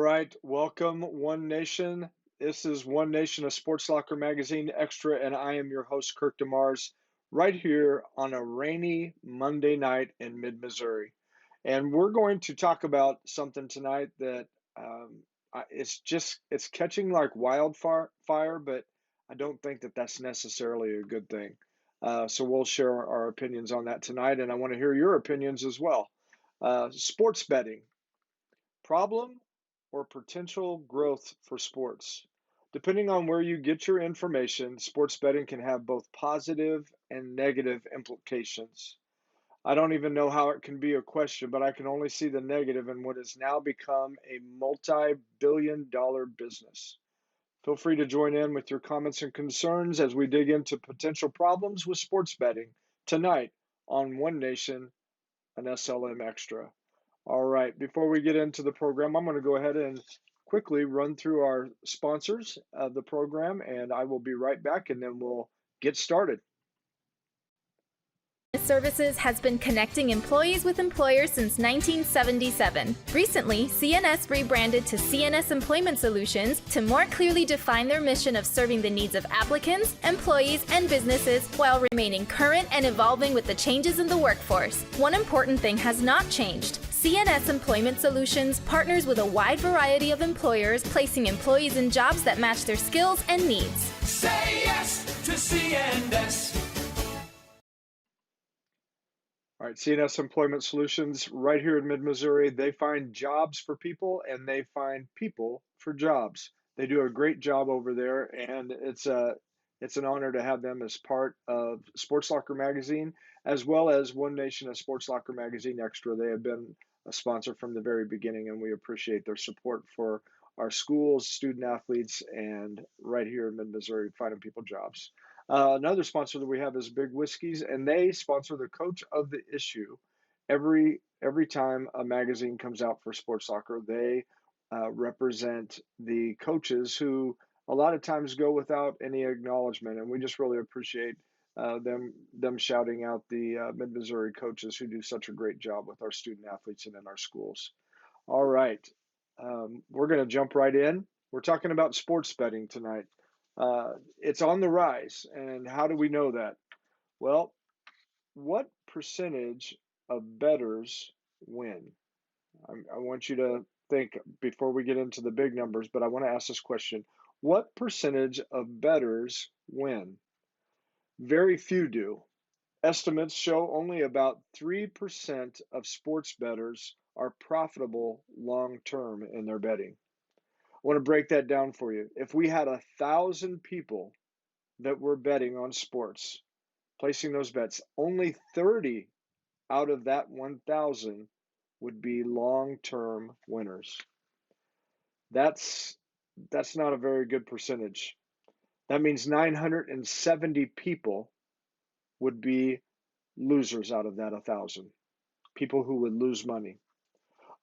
right, welcome One Nation. This is One Nation, a Sports Locker Magazine Extra, and I am your host, Kirk DeMars, right here on a rainy Monday night in mid-Missouri. And we're going to talk about something tonight that it's catching like wildfire, but I don't think that that's necessarily a good thing. So we'll share our opinions on that tonight, and I want to hear your opinions as well. Sports betting. Problem or potential growth for sports? Depending on where you get your information, sports betting can have both positive and negative implications. I don't even know how it can be a question, but I can only see the negative in what has now become a multi-billion-dollar business. Feel free to join in with your comments and concerns as we dig into potential problems with sports betting tonight on One Nation, an SLM Extra. All right, before we get into the program, I'm going to go ahead and quickly run through our sponsors of the program, and I will be right back, and then we'll get started. Services has been connecting employees with employers since 1977. Recently, CNS rebranded to CNS Employment Solutions to more clearly define their mission of serving the needs of applicants, employees, and businesses while remaining current and evolving with the changes in the workforce. One important thing has not changed. CNS Employment Solutions partners with a wide variety of employers, placing employees in jobs that match their skills and needs. Say yes to CNS. All right, CNS Employment Solutions right here in mid-Missouri. They find jobs for people and they find people for jobs. They do a great job over there, and it's an honor to have them as part of Sports Locker Magazine, as well as One Nation, a Sports Locker Magazine Extra. They have been a sponsor from the very beginning, and we appreciate their support for our schools, student athletes, and right here in mid-Missouri, finding people jobs. Another sponsor that we have is Big Whiskeys, and they sponsor the Coach of the Issue. Every time a magazine comes out for sports soccer, they represent the coaches who a lot of times go without any acknowledgement, and we just really appreciate them shouting out the Mid-Missouri coaches who do such a great job with our student athletes and in our schools. All right, we're going to jump right in. We're talking about sports betting tonight. It's on the rise, and how do we know that? Well, what percentage of bettors win? I want you to think before we get into the big numbers, but I want to ask this question. What percentage of bettors win? Very few do. Estimates show only about 3% of sports bettors are profitable long term in their betting. I want to break that down for you. If we had 1,000 people that were betting on sports, placing those bets, only 30 out of that 1,000 would be long-term winners. That's not a very good percentage. That means 970 people would be losers out of that 1,000, people who would lose money.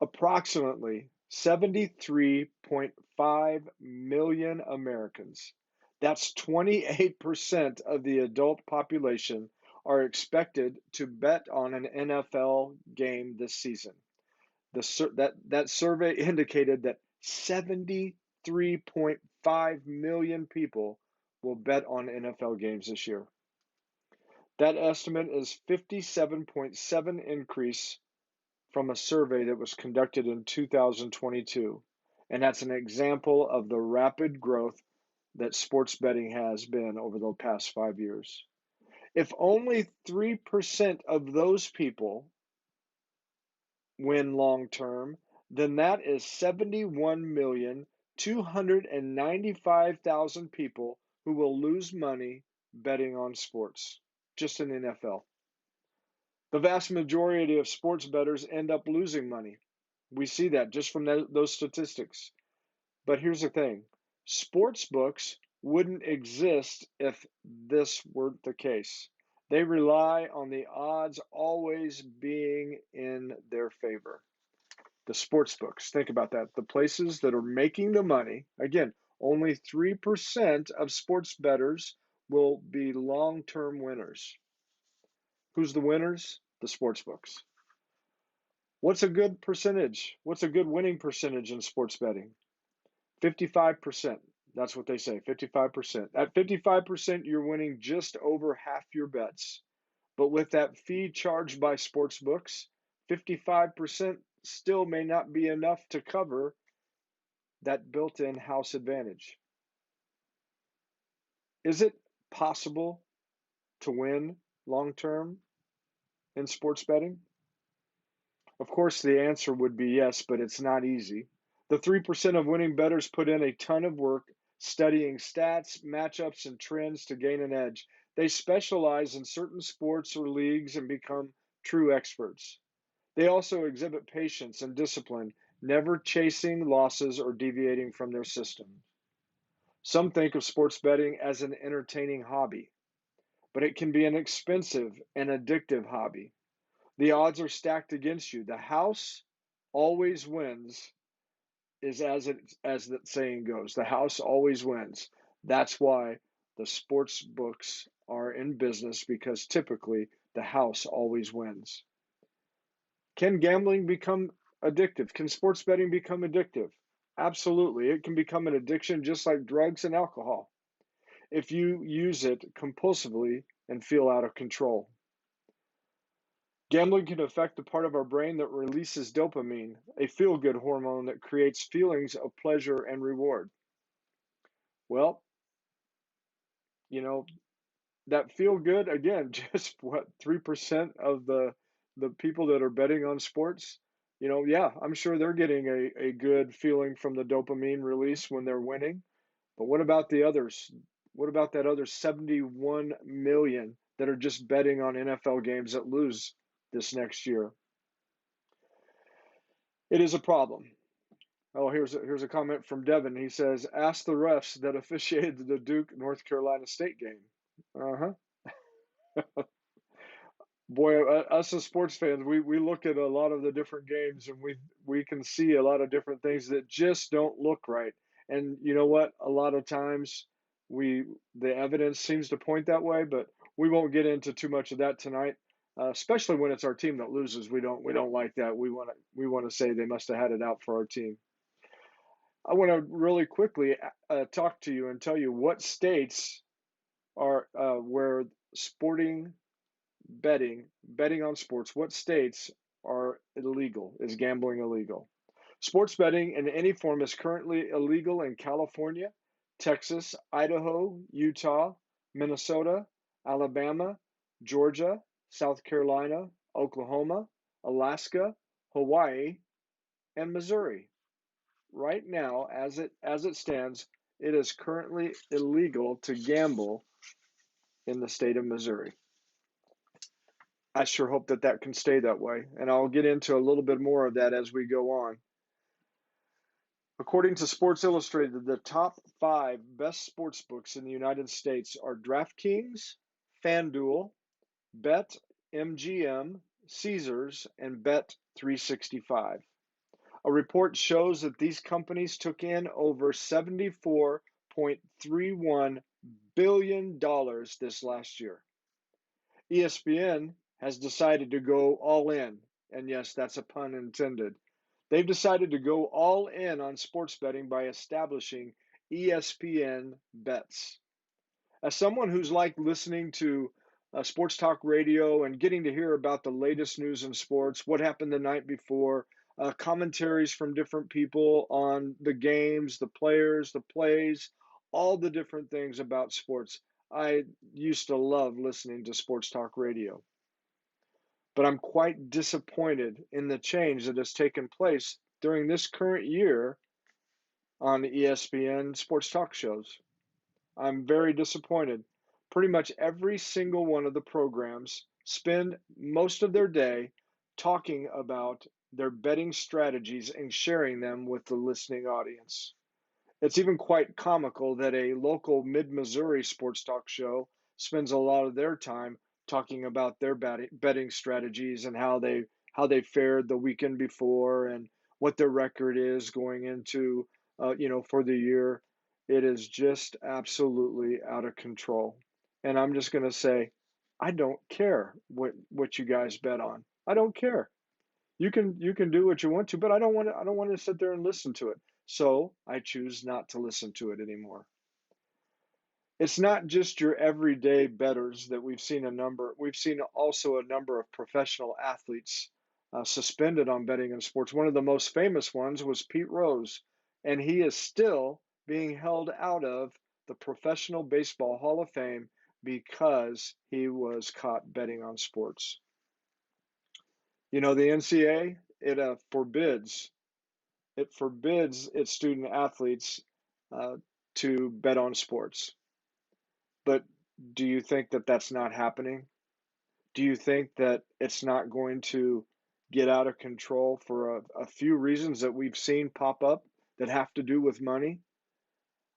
Approximately 73.5 million Americans, that's 28% of the adult population, are expected to bet on an NFL game this season. That survey indicated that 73.5 million people will bet on NFL games this year. That estimate is 57.7 increase from a survey that was conducted in 2022. And that's an example of the rapid growth that sports betting has been over the past 5 years. If only 3% of those people win long term, then that is 71,295,000 people who will lose money betting on sports, just in the NFL. The vast majority of sports bettors end up losing money. We see that just from those statistics. But here's the thing. Sports books wouldn't exist if this weren't the case. They rely on the odds always being in their favor. The sports books, think about that. The places that are making the money, again, only 3% of sports bettors will be long-term winners. Who's the winners? The sports books. What's a good percentage? What's a good winning percentage in sports betting? 55%. That's what they say, 55%. At 55%, you're winning just over half your bets. But with that fee charged by sports books, 55% still may not be enough to cover that built-in house advantage. Is it possible to win long term in sports betting? Of course, the answer would be yes, but it's not easy. The 3% of winning bettors put in a ton of work studying stats, matchups, and trends to gain an edge. They specialize in certain sports or leagues and become true experts. They also exhibit patience and discipline, never chasing losses or deviating from their system. Some think of sports betting as an entertaining hobby, but it can be an expensive and addictive hobby. The odds are stacked against you. The house always wins, is as the saying goes. The house always wins. That's why the sports books are in business, because typically the house always wins. Can gambling become addictive? Can sports betting become addictive? Absolutely. It can become an addiction just like drugs and alcohol if you use it compulsively and feel out of control. Gambling can affect the part of our brain that releases dopamine, a feel good hormone that creates feelings of pleasure and reward. Well, you know, that feel good, again, just what, 3% of the people that are betting on sports? Yeah, I'm sure they're getting a good feeling from the dopamine release when they're winning. But what about the others? What about that other 71 million that are just betting on NFL games that lose this next year? It is a problem. Oh, here's a comment from Devin. He says, "Ask the refs that officiated the Duke North Carolina State game." Uh huh. Boy, us as sports fans, we look at a lot of the different games and we can see a lot of different things that just don't look right. And you know what? A lot of times we the evidence seems to point that way, but we won't get into too much of that tonight. Especially when it's our team that loses, we don't like that. We want to say they must have had it out for our team. I want to really quickly talk to you and tell you what states are where sporting betting on sports, what states are illegal? Is gambling illegal? Sports betting in any form is currently illegal in California, Texas, Idaho, Utah, Minnesota, Alabama, Georgia, South Carolina, Oklahoma, Alaska, Hawaii, and Missouri. Right now, as it stands, it is currently illegal to gamble in the state of Missouri. I sure hope that that can stay that way, and I'll get into a little bit more of that as we go on. According to Sports Illustrated, the top 5 best sports books in the United States are DraftKings, FanDuel, BetMGM, Caesars, and Bet365. A report shows that these companies took in over $74.31 billion this last year. ESPN has decided to go all in, and yes, that's a pun intended. They've decided to go all in on sports betting by establishing ESPN Bets. As someone who's liked listening to sports talk radio and getting to hear about the latest news in sports, what happened the night before, commentaries from different people on the games, the players, the plays, all the different things about sports. I used to love listening to sports talk radio. But I'm quite disappointed in the change that has taken place during this current year on ESPN sports talk shows. I'm very disappointed. Pretty much every single one of the programs spend most of their day talking about their betting strategies and sharing them with the listening audience. It's even quite comical that a local mid-Missouri sports talk show spends a lot of their time talking about their betting strategies and how they fared the weekend before and what their record is going into for the year. It is just absolutely out of control. And I'm just going to say, I don't care what you guys bet on. I don't care. You can do what you want to, but I don't want to sit there and listen to it. So I choose not to listen to it anymore. It's not just your everyday bettors that we've seen also a number of professional athletes suspended on betting in sports. One of the most famous ones was Pete Rose, and he is still being held out of the Professional Baseball Hall of Fame because he was caught betting on sports. The NCAA, it forbids its student athletes uh, to bet on sports. But do you think that that's not happening? Do you think that it's not going to get out of control for a few reasons that we've seen pop up that have to do with money?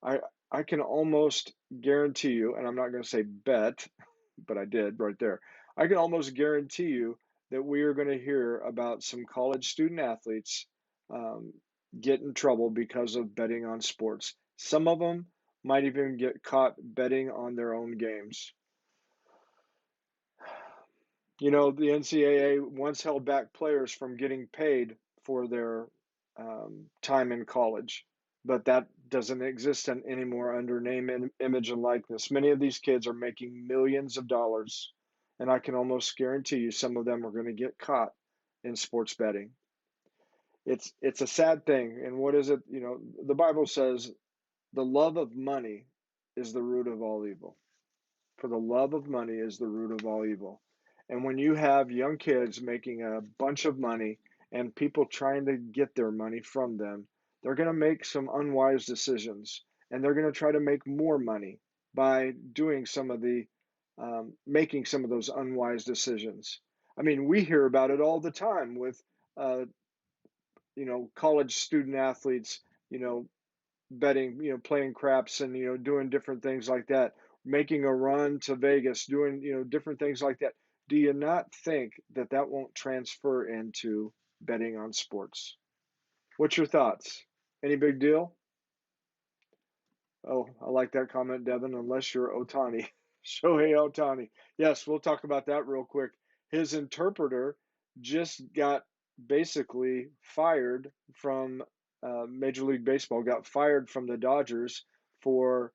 I I can almost guarantee you, and I'm not going to say bet, but I did right there. I can almost guarantee you that we are going to hear about some college student athletes um, get in trouble because of betting on sports. Some of them might even get caught betting on their own games. The NCAA once held back players from getting paid for their time in college, but that doesn't exist anymore under name, image, and likeness. Many of these kids are making millions of dollars, and I can almost guarantee you some of them are going to get caught in sports betting. It's a sad thing. And what is it? The Bible says the love of money is the root of all evil. For the love of money is the root of all evil. And when you have young kids making a bunch of money and people trying to get their money from them, they're going to make some unwise decisions and they're going to try to make more money by doing making some of those unwise decisions. I mean, we hear about it all the time with, uh, college student athletes, you know, betting, playing craps and, doing different things like that, making a run to Vegas, doing, different things like that. Do you not think that that won't transfer into betting on sports? What's your thoughts? Any big deal? Oh, I like that comment, Devin, unless you're Otani. Shohei Otani. Yes, we'll talk about that real quick. His interpreter just got basically fired from Major League Baseball, got fired from the Dodgers for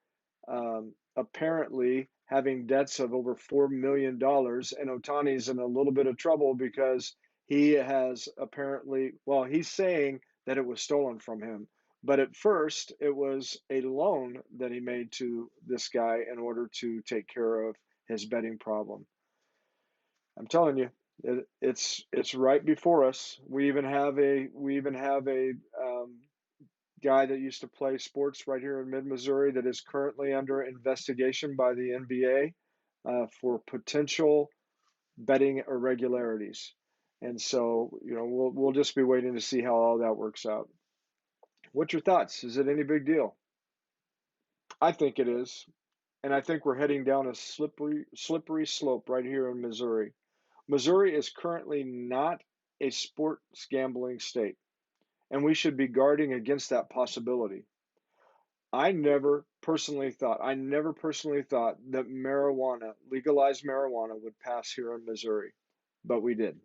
apparently having debts of over $4 million. And Otani's in a little bit of trouble because he has apparently, well, he's saying that it was stolen from him. But at first, it was a loan that he made to this guy in order to take care of his betting problem. I'm telling you, it's right before us. We even have a guy that used to play sports right here in Mid Missouri that is currently under investigation by the NBA for potential betting irregularities. And so, we'll just be waiting to see how all that works out. What's your thoughts? Is it any big deal? I think it is. And I think we're heading down a slippery slope right here in Missouri. Missouri is currently not a sports gambling state, and we should be guarding against that possibility. I never personally thought that legalized marijuana would pass here in Missouri, but we did.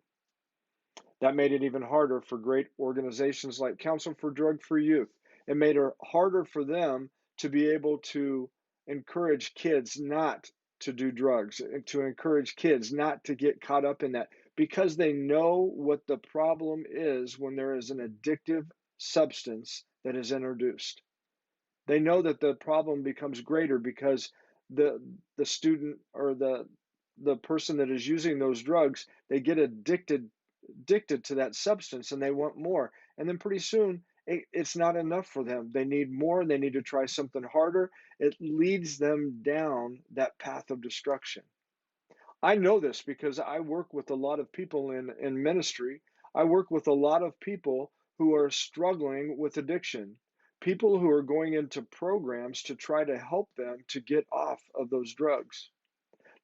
That made it even harder for great organizations like Council for Drug Free Youth. It made it harder for them to be able to encourage kids not to do drugs and to encourage kids not to get caught up in that because they know what the problem is when there is an addictive substance that is introduced. They know that the problem becomes greater because the student or the person that is using those drugs, they get addicted to that substance and they want more. And then pretty soon it's not enough for them. They need more and they need to try something harder. It leads them down that path of destruction. I know this because I work with a lot of people in ministry. I work with a lot of people who are struggling with addiction, people who are going into programs to try to help them to get off of those drugs.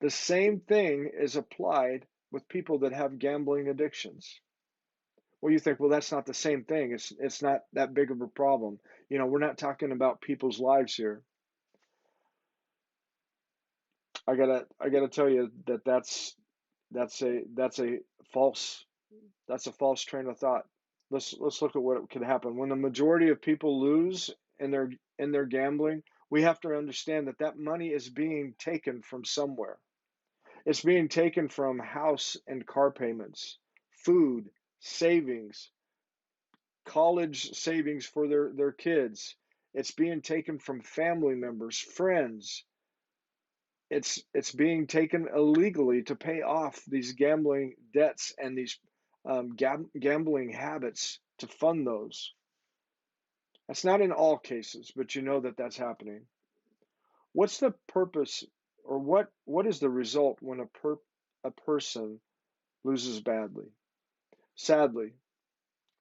The same thing is applied with people that have gambling addictions. Well, you think, well, that's not the same thing. It's not that big of a problem. We're not talking about people's lives here. I gotta tell you that that's a false That's a false train of thought. Let's look at what could happen. When the majority of people lose in their gambling, we have to understand that that money is being taken from somewhere. It's being taken from house and car payments, food, savings, college savings for their kids. It's being taken from family members, friends. It's being taken illegally to pay off these gambling debts and these gambling habits to fund those. That's not in all cases, but you know that that's happening. What's the purpose, or what is the result when a person loses badly? Sadly,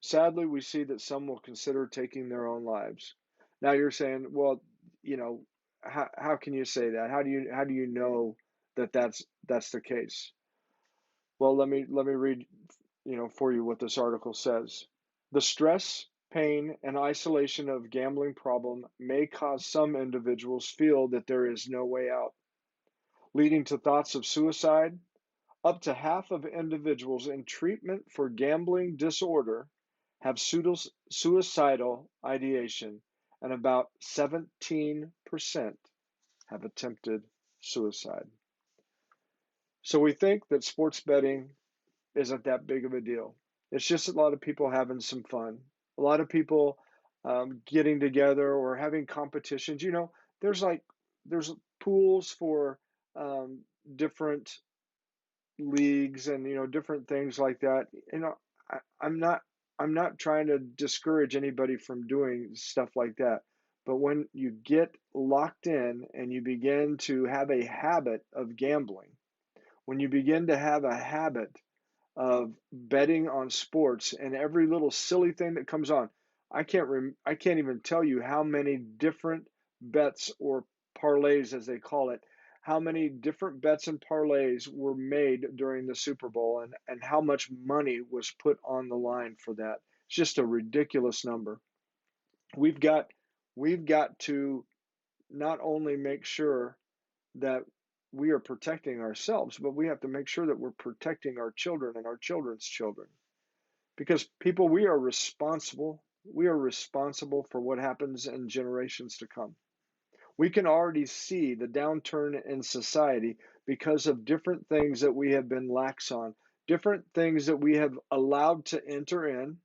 sadly, we see that some will consider taking their own lives. Now you're saying, well, you know, how can you say that? How do you know that that's the case? Well, let me read, for you what this article says. The stress, pain, and isolation of gambling problem may cause some individuals feel that there is no way out, leading to thoughts of suicide. Up to half of individuals in treatment for gambling disorder have suicidal ideation, and about 17% have attempted suicide. So we think that sports betting isn't that big of a deal. It's just a lot of people having some fun, a lot of people getting together or having competitions. There's like there's pools for different leagues and different things like that. I, I'm not I'm not trying to discourage anybody from doing stuff like that. But when you get locked in and you begin to have a habit of gambling, when you begin to have a habit of betting on sports and every little silly thing that comes on. I can't even tell you how many different bets or parlays as they call it, how many different bets and parlays were made during the Super Bowl and how much money was put on the line for that. It's just a ridiculous number. We've got we've got to not only make sure that we are protecting ourselves, but we have to make sure that we're protecting our children and our children's children. Because people, we are responsible. We are responsible for what happens in generations to come. We can already see the downturn in society because of different things that we have been lax on, different things that we have allowed to enter in,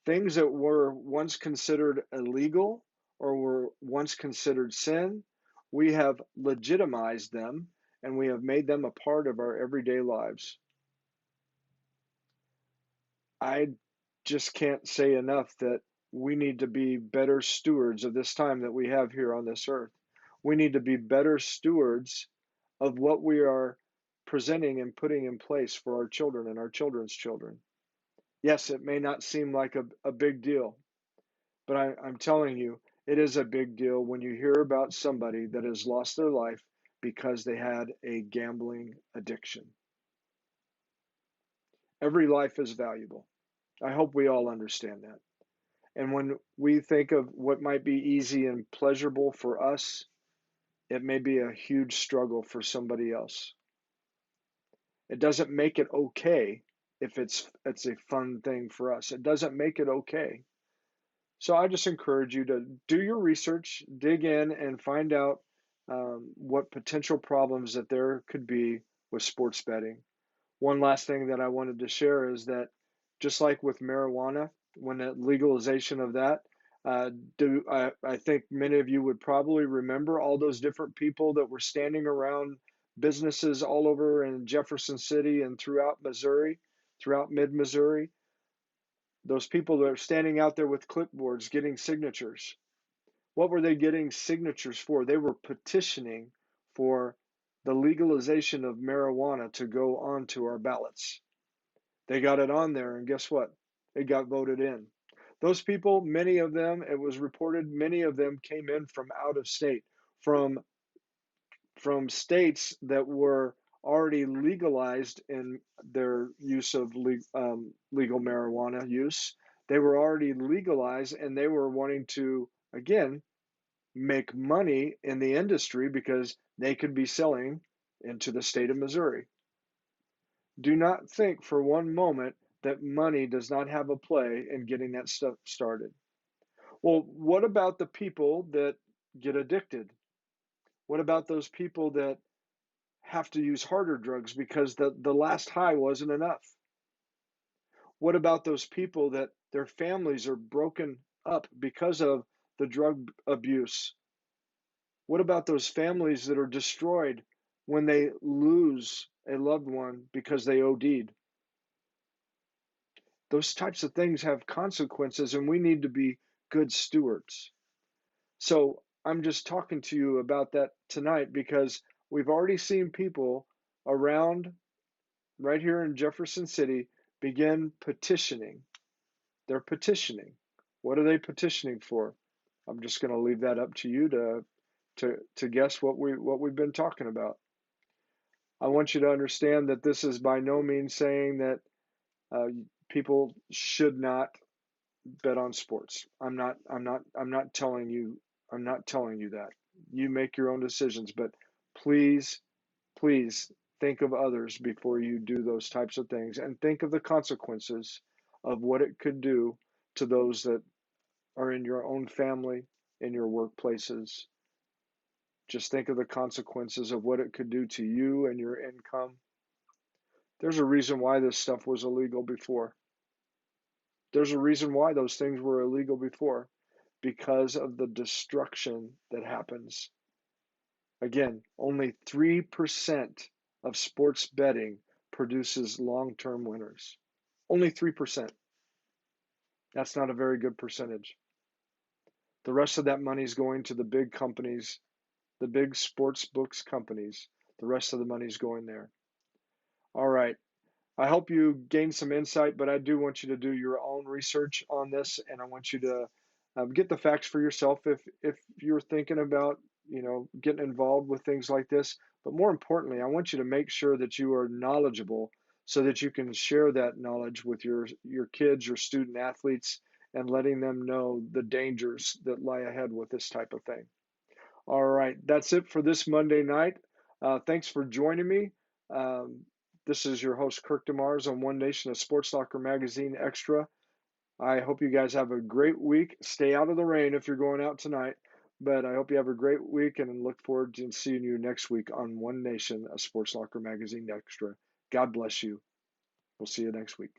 things that were once considered illegal or were once considered sin. We have legitimized them and we have made them a part of our everyday lives. I just can't say enough that we need to be better stewards of this time that we have here on this earth. We need to be better stewards of what we are presenting and putting in place for our children and our children's children. Yes, it may not seem like a big deal, but I'm telling you, it is a big deal when you hear about somebody that has lost their life because they had a gambling addiction. Every life is valuable. I hope we all understand that. And when we think of what might be easy and pleasurable for us, it may be a huge struggle for somebody else. It doesn't make it okay if it's a fun thing for us. It doesn't make it okay. So I just encourage you to do your research, dig in, and find out what potential problems that there could be with sports betting. One last thing that I wanted to share is that just like with marijuana, when the legalization of that, I think many of you would probably remember all those different people that were standing around businesses all over in Jefferson City and throughout Missouri, throughout mid Missouri. Those people that are standing out there with clipboards getting signatures. What were they getting signatures for? They were petitioning for the legalization of marijuana to go onto our ballots. They got it on there, and guess what? It got voted in. Those people, many of them, it was reported, many of them came in from out of state, from states that were already legalized in their use of legal marijuana use. They were already legalized, and they were wanting to again make money in the industry because they could be selling into the state of Missouri. Do not think for one moment that money does not have a play in getting that stuff started. Well, what about the people that get addicted? What about those people that have to use harder drugs because the last high wasn't enough? What about those people that their families are broken up because of the drug abuse? What about those families that are destroyed when they lose a loved one because they OD'd? Those types of things have consequences, and we need to be good stewards. So I'm just talking to you about that tonight because we've already seen people around right here in Jefferson City begin petitioning. They're petitioning. What are they petitioning for? I'm just going to leave that up to you to guess what we've been talking about. I want you to understand that this is by no means saying that uh, people should not bet on sports. I'm not telling you. I'm not telling you that. You make your own decisions, but please, please think of others before you do those types of things, and think of the consequences of what it could do to those that are in your own family, in your workplaces. Just think of the consequences of what it could do to you and your income. There's a reason why this stuff was illegal before. There's a reason why those things were illegal before, because of the destruction that happens. Again, only 3% of sports betting produces long term winners. Only 3%. That's not a very good percentage. The rest of that money is going to the big companies, the big sports books companies. The rest of the money is going there. All right. I hope you gain some insight, but I do want you to do your own research on this, and I want you to get the facts for yourself if you're thinking about getting involved with things like this. But more importantly, I want you to make sure that you are knowledgeable so that you can share that knowledge with your kids, your student athletes, and letting them know the dangers that lie ahead with this type of thing. All right, that's it for this Monday night. Thanks for joining me. Um, this is your host, Kirk DeMars, on One Nation, a Sports Locker Magazine Extra. I hope you guys have a great week. Stay out of the rain if you're going out tonight, but I hope you have a great week and look forward to seeing you next week on One Nation, a Sports Locker Magazine Extra. God bless you. We'll see you next week.